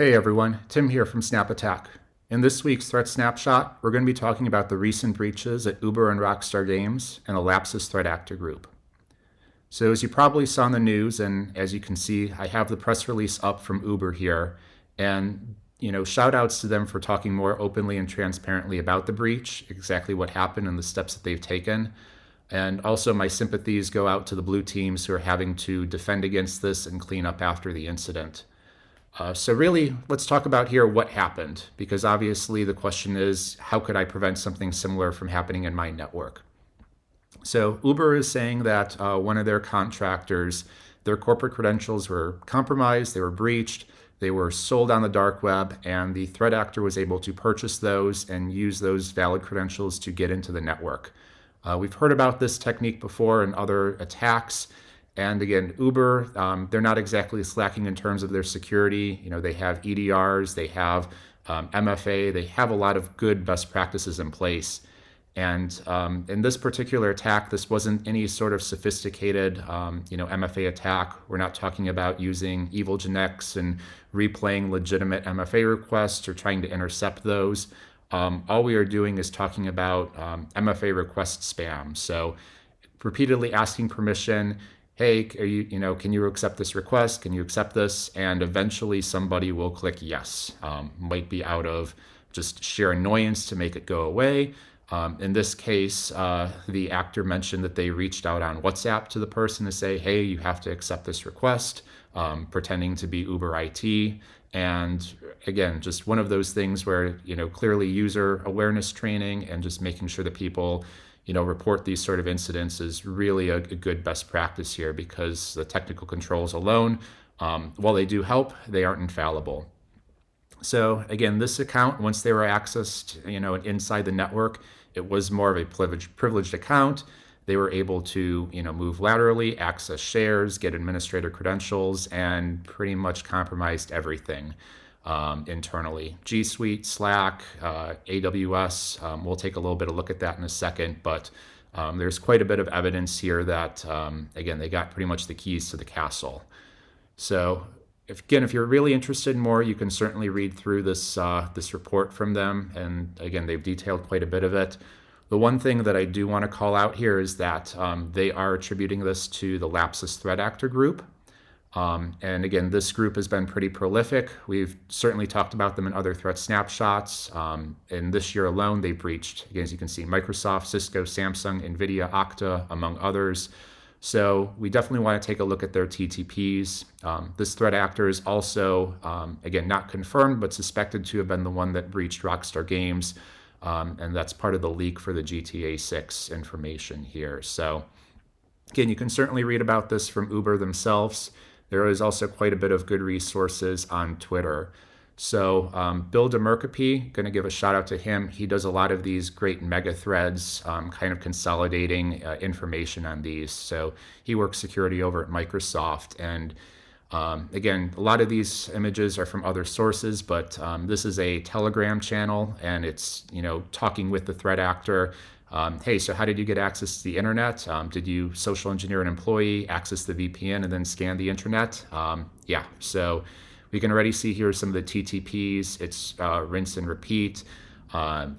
Hey everyone, Tim here from Snap Attack. In this week's Threat Snapshot, we're going to be talking about the recent breaches at Uber and Rockstar Games and the LAPSUS threat actor group. So as you probably saw in the news, and as you can see, I have the press release up from Uber here, and shout outs to them for talking more openly and transparently about the breach, exactly what happened and the steps that they've taken. And also my sympathies go out to the blue teams who are having to defend against this and clean up after the incident. So really, let's talk about here what happened, because obviously the question is, how could I prevent something similar from happening in my network? So Uber is saying that one of their contractors, their corporate credentials were compromised, they were breached, they were sold on the dark web, and the threat actor was able to purchase those and use those valid credentials to get into the network. We've heard about this technique before in other attacks. And again, Uber, they're not exactly slacking in terms of their security. They have EDRs, they have MFA, they have a lot of good best practices in place. And in this particular attack, this wasn't any sort of sophisticated, MFA attack. We're not talking about using evil genetics and replaying legitimate MFA requests or trying to intercept those. All we are doing is talking about Mfa Request Spam. So repeatedly asking permission. Hey, can you accept this request? Can you accept this? And eventually somebody will click yes. Might be out of just sheer annoyance to make it go away. In this case, the actor mentioned that they reached out on WhatsApp to the person to say, hey, you have to accept this request, pretending to be Uber IT. And again, just one of those things where, clearly user awareness training and just making sure that people report these sort of incidents is really a good best practice here, because the technical controls alone, while they do help, they aren't infallible. So again, this account, once they were accessed, inside the network, it was more of a privileged account. They were able to, move laterally, access shares, get administrator credentials, and pretty much compromised everything. Internally. G Suite, Slack, AWS, we'll take a little bit of a look at that in a second, but there's quite a bit of evidence here that, again, they got pretty much the keys to the castle. So, if you're really interested in more, you can certainly read through this report from them, and again, they've detailed quite a bit of it. The one thing that I do want to call out here is that they are attributing this to the LAPSUS threat actor group. And again, this group has been pretty prolific. We've certainly talked about them in other threat snapshots. In this year alone, they breached, again, as you can see, Microsoft, Cisco, Samsung, Nvidia, Okta, among others. So we definitely want to take a look at their TTPs. This threat actor is also, again, not confirmed, but suspected to have been the one that breached Rockstar Games. And that's part of the leak for the GTA 6 information here. So again, you can certainly read about this from Uber themselves. There is also quite a bit of good resources on Twitter. So Bill DeMercapie, going to give a shout out to him. He does a lot of these great mega threads, kind of consolidating information on these. So he works security over at Microsoft. And again, a lot of these images are from other sources, but this is a Telegram channel, and it's, talking with the threat actor. Hey, so how did you get access to the internet? Did you social engineer an employee, access the VPN, and then scan the internet? Yeah, so we can already see here some of the TTPs. It's rinse and repeat.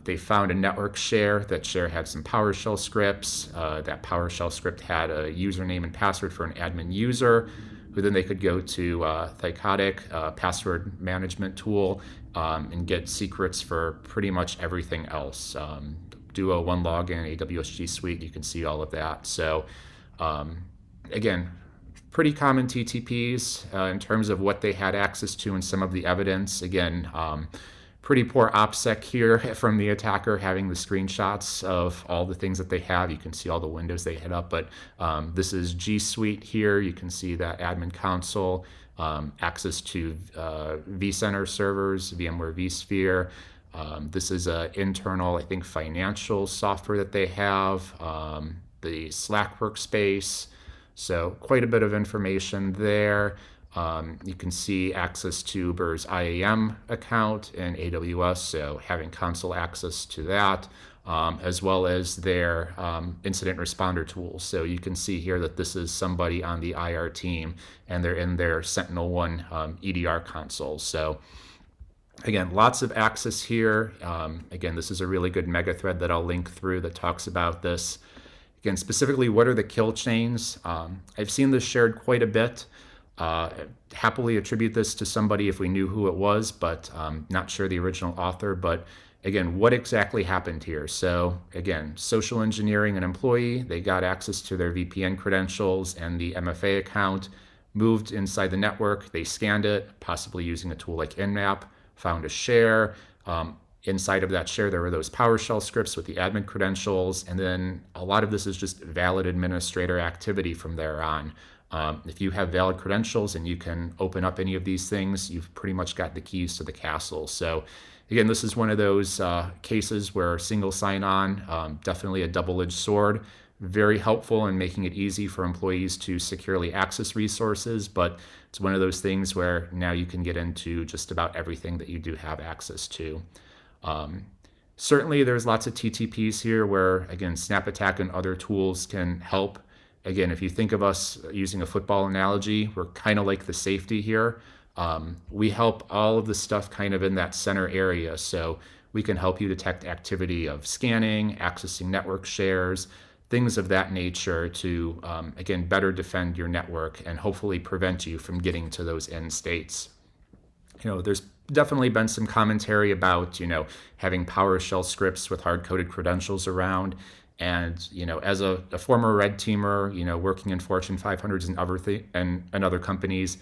They found a network share. That share had some PowerShell scripts. That PowerShell script had a username and password for an admin user, who then they could go to Thycotic, password management tool, and get secrets for pretty much everything else. Duo, OneLogin, AWS G Suite, you can see all of that. So again, pretty common TTPs in terms of what they had access to and some of the evidence. Again, pretty poor OPSEC here from the attacker, having the screenshots of all the things that they have. You can see all the windows they hit up, but this is G Suite here. You can see that admin console, access to vCenter servers, VMware vSphere. This is an internal, I think, financial software that they have, the Slack workspace. So quite a bit of information there. You can see access to Uber's IAM account in AWS, so having console access to that, as well as their incident responder tools. So you can see here that this is somebody on the IR team, and they're in their Sentinel-1 EDR console. So Again, lots of access here. Again, this is a really good mega thread that I'll link through that talks about this. Again, specifically, what are the kill chains? I've seen this shared quite a bit. Happily attribute this to somebody if we knew who it was, but not sure the original author. But again, what exactly happened here? So again, social engineering an employee, they got access to their VPN credentials and the MFA account, moved inside the network, they scanned it, possibly using a tool like Nmap, found a share. Inside of that share, there were those PowerShell scripts with the admin credentials, and then a lot of this is just valid administrator activity from there on. If you have valid credentials and you can open up any of these things, you've pretty much got the keys to the castle. So again, this is one of those cases where single sign-on, definitely a double-edged sword, very helpful in making it easy for employees to securely access resources, but it's one of those things where now you can get into just about everything that you do have access to. Certainly, there's lots of TTPs here where, again, SnapAttack and other tools can help. Again, if you think of us using a football analogy, we're kind of like the safety here. We help all of the stuff kind of in that center area. So we can help you detect activity of scanning, accessing network shares, things of that nature to, again, better defend your network and hopefully prevent you from getting to those end states. There's definitely been some commentary about, having PowerShell scripts with hard-coded credentials around. And, as a former red teamer, working in Fortune 500s and other companies,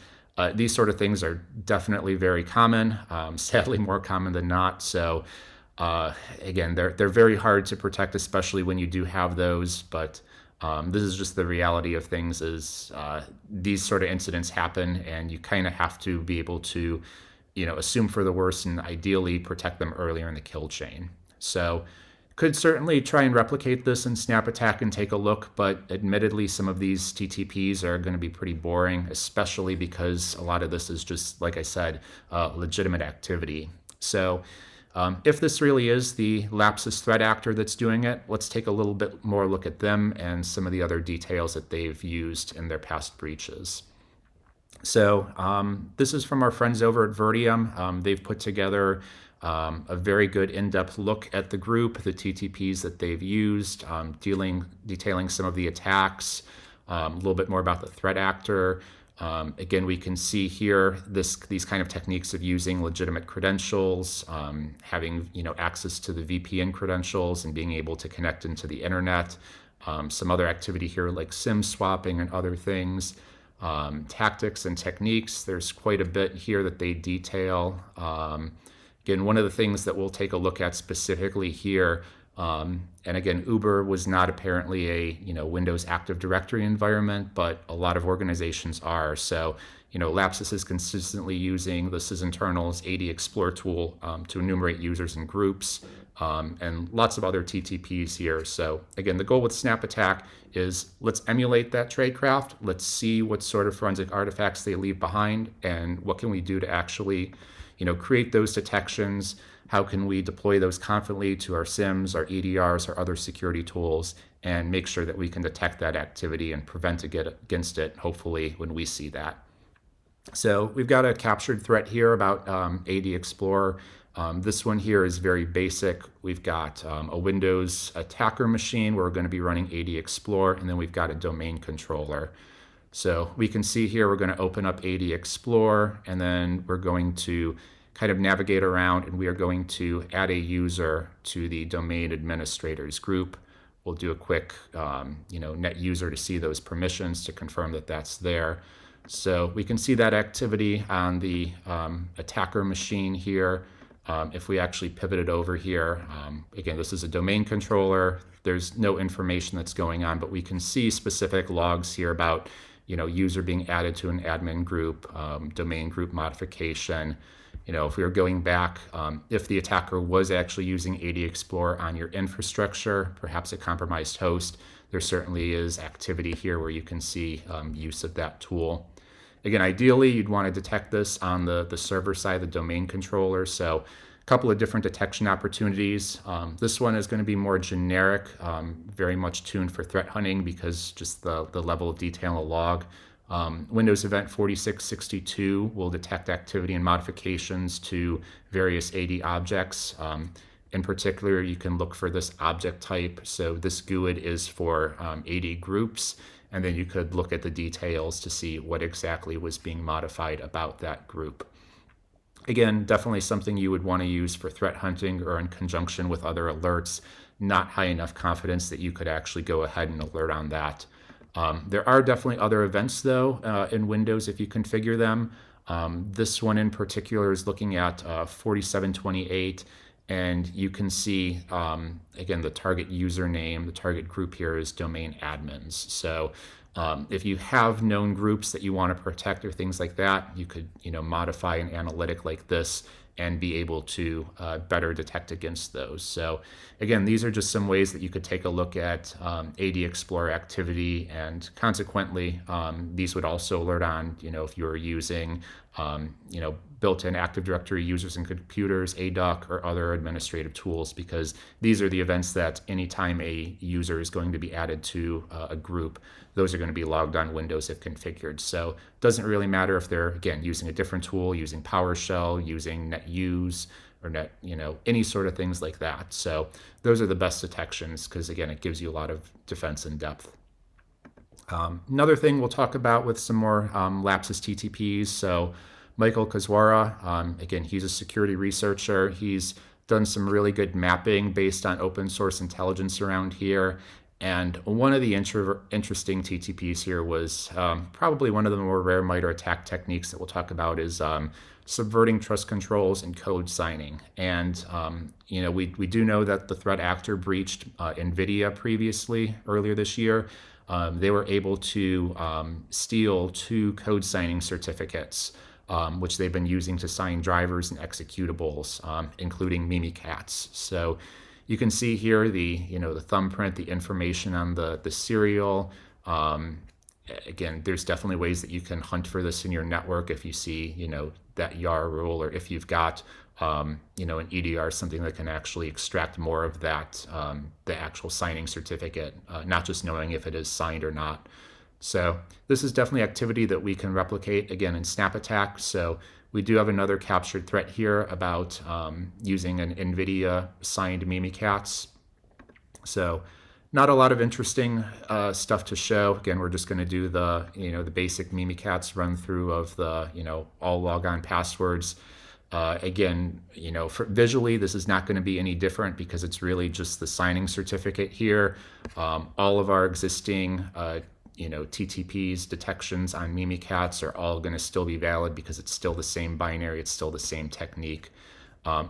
these sort of things are definitely very common, sadly more common than not. So again, they're very hard to protect, especially when you do have those. But this is just the reality of things is these sort of incidents happen, and you kind of have to be able to, assume for the worst and ideally protect them earlier in the kill chain. So could certainly try and replicate this in SnapAttack and take a look, but admittedly some of these TTPs are going to be pretty boring, especially because a lot of this is just, like I said, legitimate activity. So if this really is the LAPSUS threat actor that's doing it, let's take a little bit more look at them and some of the other details that they've used in their past breaches. So this is from our friends over at Vertium. They've put together a very good in-depth look at the group, the TTPs that they've used, detailing some of the attacks, a little bit more about the threat actor. Again, we can see here these kind of techniques of using legitimate credentials, having access to the VPN credentials and being able to connect into the internet. Some other activity here like SIM swapping and other things. Tactics and techniques, there's quite a bit here that they detail. Again, one of the things that we'll take a look at specifically here, and again, Uber was not apparently a Windows Active Directory environment, but a lot of organizations are. So LAPSUS is consistently using the sysinternals AD Explorer tool to enumerate users and groups, and lots of other TTPs here. So again, the goal with SnapAttack is let's emulate that tradecraft. Let's see what sort of forensic artifacts they leave behind, and what can we do to actually create those detections. How can we deploy those confidently to our SIMs, our EDRs, our other security tools, and make sure that we can detect that activity and prevent against it, hopefully, when we see that. So we've got a captured threat here about AD Explorer. This one here is very basic. We've got a Windows attacker machine where we're going to be running AD Explorer, and then we've got a domain controller. So we can see here we're going to open up AD Explorer, and then we're going to kind of navigate around, and we are going to add a user to the domain administrators group. We'll do a quick net user to see those permissions to confirm that that's there. So we can see that activity on the attacker machine here. If we actually pivot it over here, again, this is a domain controller. There's no information that's going on, but we can see specific logs here about user being added to an admin group, domain group modification. If we were going back, if the attacker was actually using AD Explorer on your infrastructure, perhaps a compromised host, there certainly is activity here where you can see use of that tool. Again, ideally, you'd want to detect this on the server side, the domain controller. So a couple of different detection opportunities. This one is going to be more generic, very much tuned for threat hunting because just the level of detail in the log. Windows Event 4662 will detect activity and modifications to various AD objects. In particular, you can look for this object type. So this GUID is for AD groups, and then you could look at the details to see what exactly was being modified about that group. Again, definitely something you would want to use for threat hunting or in conjunction with other alerts. Not high enough confidence that you could actually go ahead and alert on that. There are definitely other events, though, in Windows if you configure them. This one in particular is looking at 4728, and you can see, again, the target username, the target group here is domain admins. So if you have known groups that you want to protect or things like that, you could modify an analytic like this and be able to better detect against those. So again, these are just some ways that you could take a look at AD Explorer activity, and consequently, these would also alert on, if you're using, built-in Active Directory users and computers, ADUC, or other administrative tools, because these are the events that anytime a user is going to be added to a group, those are going to be logged on Windows if configured. So it doesn't really matter if they're, again, using a different tool, using PowerShell, using NetUse, or any sort of things like that. So those are the best detections because, again, it gives you a lot of defense in depth. Another thing we'll talk about with some more LAPSUS TTPs. So Michael Kazwara, again, he's a security researcher. He's done some really good mapping based on open source intelligence around here. And one of the interesting TTPs here was probably one of the more rare MITRE attack techniques that we'll talk about is subverting trust controls and code signing. And we do know that the threat actor breached Nvidia previously, earlier this year. They were able to steal 2 code signing certificates, which they've been using to sign drivers and executables, including Mimikatz. So you can see here the thumbprint, the information on the serial. Again, there's definitely ways that you can hunt for this in your network if you see that YAR rule, or if you've got an EDR, something that can actually extract more of that, the actual signing certificate, not just knowing if it is signed or not. So this is definitely activity that we can replicate, again, in SnapAttack. So we do have another captured threat here about using an Nvidia signed Mimikatz. So not a lot of interesting stuff to show. Again, we're just going to do the the basic Mimikatz run through of the all logon passwords. Again, visually, this is not going to be any different because it's really just the signing certificate here. All of our existing TTPs, detections on Mimikatz are all going to still be valid because it's still the same binary, it's still the same technique.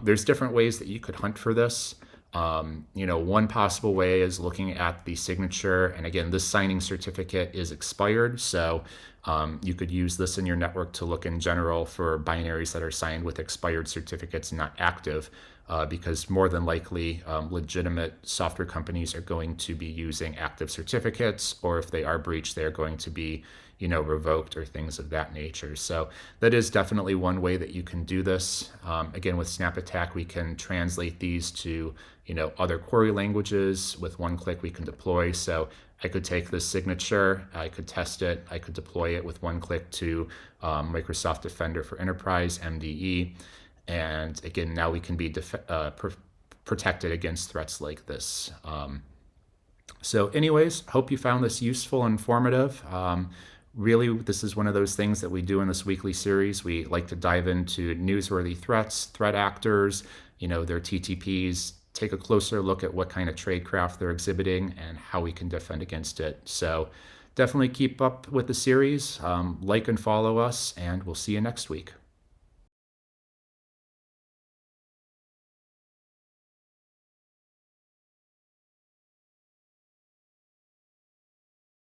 There's different ways that you could hunt for this. One possible way is looking at the signature, and again, this signing certificate is expired, so you could use this in your network to look in general for binaries that are signed with expired certificates and not active, because more than likely legitimate software companies are going to be using active certificates, or if they are breached, they're going to be revoked or things of that nature. So that is definitely one way that you can do this. Again, with SnapAttack, we can translate these to other query languages. With one click, we can deploy. So I could take this signature, I could test it, I could deploy it with one click to Microsoft Defender for Enterprise, MDE. And again, now we can be protected against threats like this. So anyways, hope you found this useful and informative. Really, this is one of those things that we do in this weekly series. We like to dive into newsworthy threats, threat actors, their TTPs, take a closer look at what kind of tradecraft they're exhibiting and how we can defend against it. So definitely keep up with the series, like and follow us, and we'll see you next week.